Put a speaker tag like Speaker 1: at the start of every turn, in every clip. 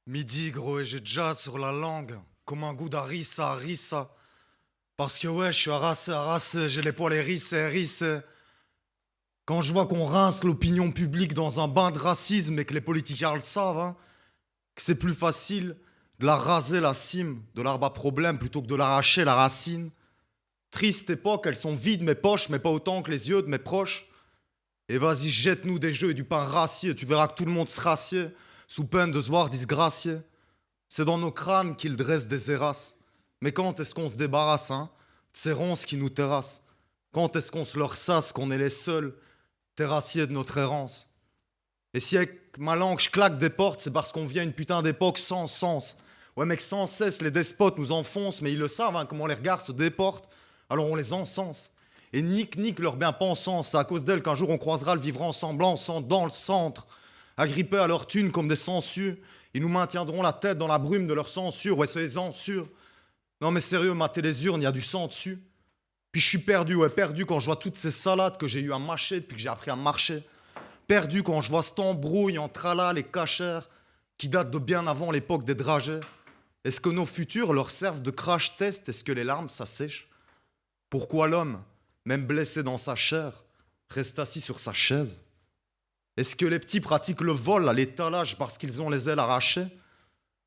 Speaker 1: Midi, gros, et j'ai déjà sur la langue, comme un goût d'harissa, harissa. Parce que ouais, je suis harassé, j'ai les poils hérissés. Quand je vois qu'on rince l'opinion publique dans un bain de racisme et que les politiciens le savent, hein, que c'est plus facile de la raser la cime de l'arbre à problème plutôt que de l'arracher la racine. Triste époque, elles sont vides mes poches, mais pas autant que les yeux de mes proches. Et vas-y, jette-nous des jeux et du pain racier, tu verras que tout le monde se rassied, sous peine de se voir disgracié. C'est dans nos crânes qu'ils dressent des érasses. Mais quand est-ce qu'on se débarrasse, hein, de ces ronces qui nous terrassent? Quand est-ce qu'on se leur sasse qu'on est les seuls terrassiers de notre errance? Et si avec ma langue je claque des portes, c'est parce qu'on vient une putain d'époque sans sens. Ouais mec, sans cesse les despotes nous enfoncent, mais ils le savent, hein, comment les regards se déportent, alors on les encense. Et nique leur bien-pensance, c'est à cause d'elles qu'un jour on croisera le vivre ensemble, dans le centre, agrippés à leur thune comme des sangsues. Ils nous maintiendront la tête dans la brume de leur censure, ouais soyez-en sûrs. Non mais sérieux, mater les urnes, il y a du sang dessus. Puis je suis perdu, ouais perdu quand je vois toutes ces salades que j'ai eu à mâcher depuis que j'ai appris à marcher. Perdu quand je vois cette embrouille entre Allah, les cachères, qui datent de bien avant l'époque des dragées. Est-ce que nos futurs leur servent de crash test? Est-ce que les larmes s'assèchent? Pourquoi l'homme, même blessé dans sa chair, reste assis sur sa chaise? Est-ce que les petits pratiquent le vol à l'étalage parce qu'ils ont les ailes arrachées?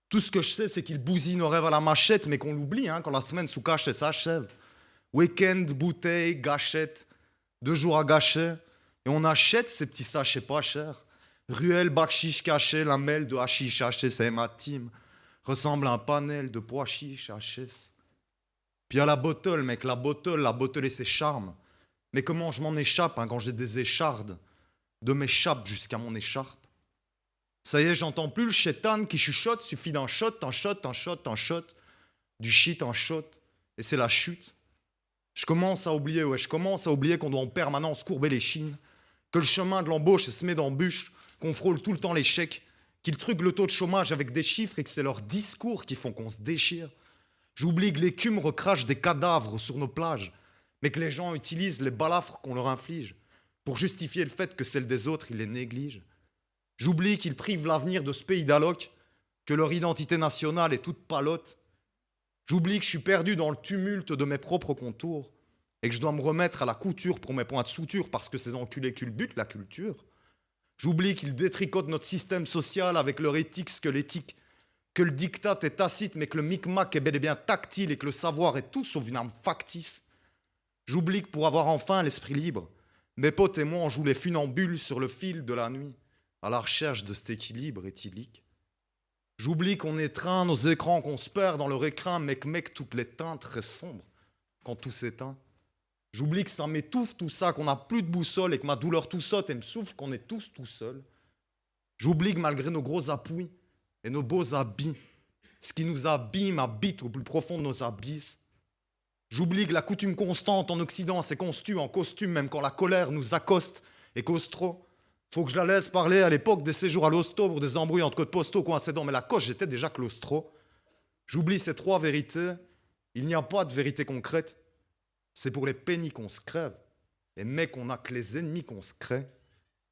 Speaker 1: Tout ce que je sais, c'est qu'ils bousinent nos rêves à la machette, mais qu'on l'oublie hein, quand la semaine sous cachet s'achève. Week-end, bouteille, gâchette, 2 jours à gâcher, et on achète ces petits sachets pas chers. Ruelle, bac chiche caché, lamelle de hashish haché, c'est ma team. Ressemble à un panel de pois chiches HS. Puis à la bottle, mec, la bottle et ses charmes. Mais comment je m'en échappe hein, quand j'ai des échardes? De mes chapes jusqu'à mon écharpe. Ça y est, j'entends plus le chétan qui chuchote, suffit d'un shot, un shot, un shot, un shot, du shit, un shot, et c'est la chute. Je commence à oublier qu'on doit en permanence courber les chines, que le chemin de l'embauche est semé d'embûches, qu'on frôle tout le temps l'échec, qu'ils truquent le taux de chômage avec des chiffres et que c'est leurs discours qui font qu'on se déchire. J'oublie que l'écume recrache des cadavres sur nos plages, mais que les gens utilisent les balafres qu'on leur inflige pour justifier le fait que celles des autres, ils les négligent. J'oublie qu'ils privent l'avenir de ce pays d'alloc, que leur identité nationale est toute palote. J'oublie que je suis perdu dans le tumulte de mes propres contours et que je dois me remettre à la couture pour mes points de suture parce que ces enculés culbutent la culture. J'oublie qu'ils détricotent notre système social avec leur éthique squelettique, que le diktat est tacite mais que le micmac est bel et bien tactile et que le savoir est tout sauf une arme factice. J'oublie que pour avoir enfin l'esprit libre, mes potes et moi on joue les funambules sur le fil de la nuit à la recherche de cet équilibre éthylique. J'oublie qu'on étreint nos écrans, qu'on se perd dans leur écrin, mec, toutes les teintes restent sombres quand tout s'éteint. J'oublie que ça m'étouffe tout ça, qu'on n'a plus de boussole et que ma douleur tout saute et me souffle qu'on est tous tout seuls. J'oublie que malgré nos gros appuis et nos beaux habits, ce qui nous abîme habite au plus profond de nos abysses. J'oublie que la coutume constante en Occident, c'est qu'on se tue en costume même quand la colère nous accoste et cause trop. Faut que je la laisse parler à l'époque des séjours à l'hosto pour des embrouilles entre codes postaux coincés dans mais la coche, j'étais déjà claustro. J'oublie ces 3 vérités. Il n'y a pas de vérité concrète. C'est pour les pénis qu'on se crève. Et mec, on n'a que les ennemis qu'on se crée.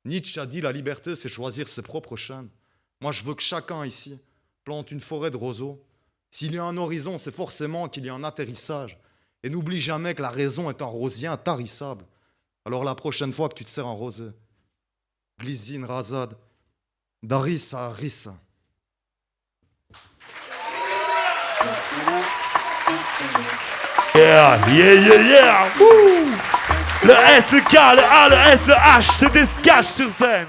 Speaker 1: Nietzsche a dit la liberté, c'est choisir ses propres chênes. Moi, je veux que chacun ici plante une forêt de roseaux. S'il y a un horizon, c'est forcément qu'il y a un atterrissage. Et n'oublie jamais que la raison est un rosier intarissable. Alors la prochaine fois que tu te sers un rosé, Glizine, Razad, Darissa, Arissa.
Speaker 2: Yeah. Wouh. Le S, le K, le A, le S, le H, c'était Sketch sur scène.